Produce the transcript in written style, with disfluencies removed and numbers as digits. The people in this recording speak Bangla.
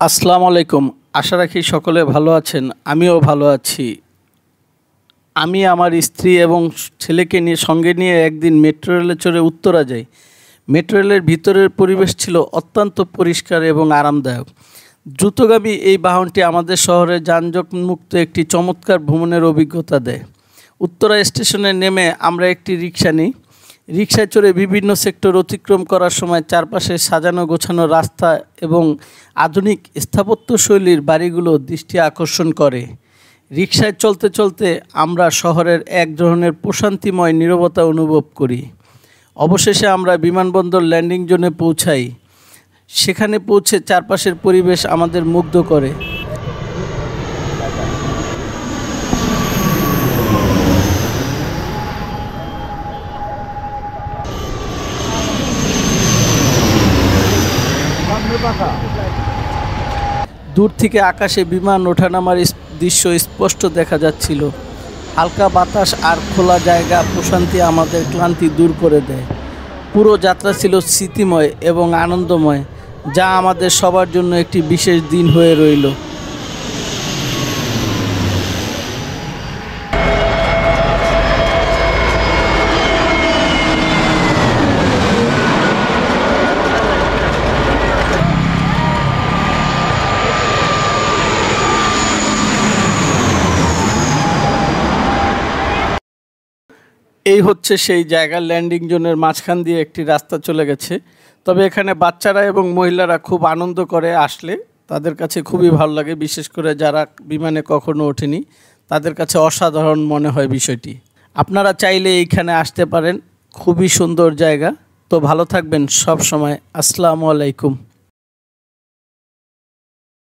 আসসালামু আলাইকুম। আশা রাখি সকলে ভালো আছেন। আমিও ভালো আছি। আমি আমার স্ত্রী এবং ছেলেকে সঙ্গে নিয়ে একদিন মেট্রো রেলে চড়ে উত্তরা যাই। মেট্রো রেলের ভিতরের পরিবেশ ছিল অত্যন্ত পরিষ্কার এবং আরামদায়ক। দ্রুতগামী এই বাহনটি আমাদের শহরে যানজটমুক্ত একটি চমৎকার ভ্রমণের অভিজ্ঞতা দেয়। উত্তরা স্টেশনে নেমে আমরা একটি রিকশা নিই। রিকশায় চড়ে বিভিন্ন সেক্টর অতিক্রম করার সময় চারপাশে সাজানো গোছানো রাস্তা এবং আধুনিক স্থাপত্যশৈলীর বাড়িগুলো দৃষ্টি আকর্ষণ করে। রিকশায় চলতে চলতে আমরা শহরের এক ধরনের প্রশান্তিময় নীরবতা অনুভব করি। অবশেষে আমরা বিমানবন্দর ল্যান্ডিং জোনে পৌঁছাই। সেখানে পৌঁছে চারপাশের পরিবেশ আমাদের মুগ্ধ করে। দূর থেকে আকাশে বিমান ওঠানামার দৃশ্য স্পষ্ট দেখা যাচ্ছিল। হালকা বাতাস আর খোলা জায়গা প্রশান্তি আমাদের ক্লান্তি দূর করে দেয়। পুরো যাত্রা ছিল স্মৃতিময় এবং আনন্দময়, যা আমাদের সবার জন্য একটি বিশেষ দিন হয়ে রইল। এই হচ্ছে সেই জায়গা। ল্যান্ডিং জোনের মাঝখান দিয়ে একটি রাস্তা চলে গেছে। তবে এখানে বাচ্চারা এবং মহিলারা খুব আনন্দ করে আসলে তাদের কাছে খুবই ভালো লাগে। বিশেষ করে যারা বিমানে কখনো ওঠেনি তাদের কাছে অসাধারণ মনে হয় বিষয়টি। আপনারা চাইলে এইখানে আসতে পারেন, খুবই সুন্দর জায়গা। তো ভালো থাকবেন সব সময়। আসসালামু আলাইকুম।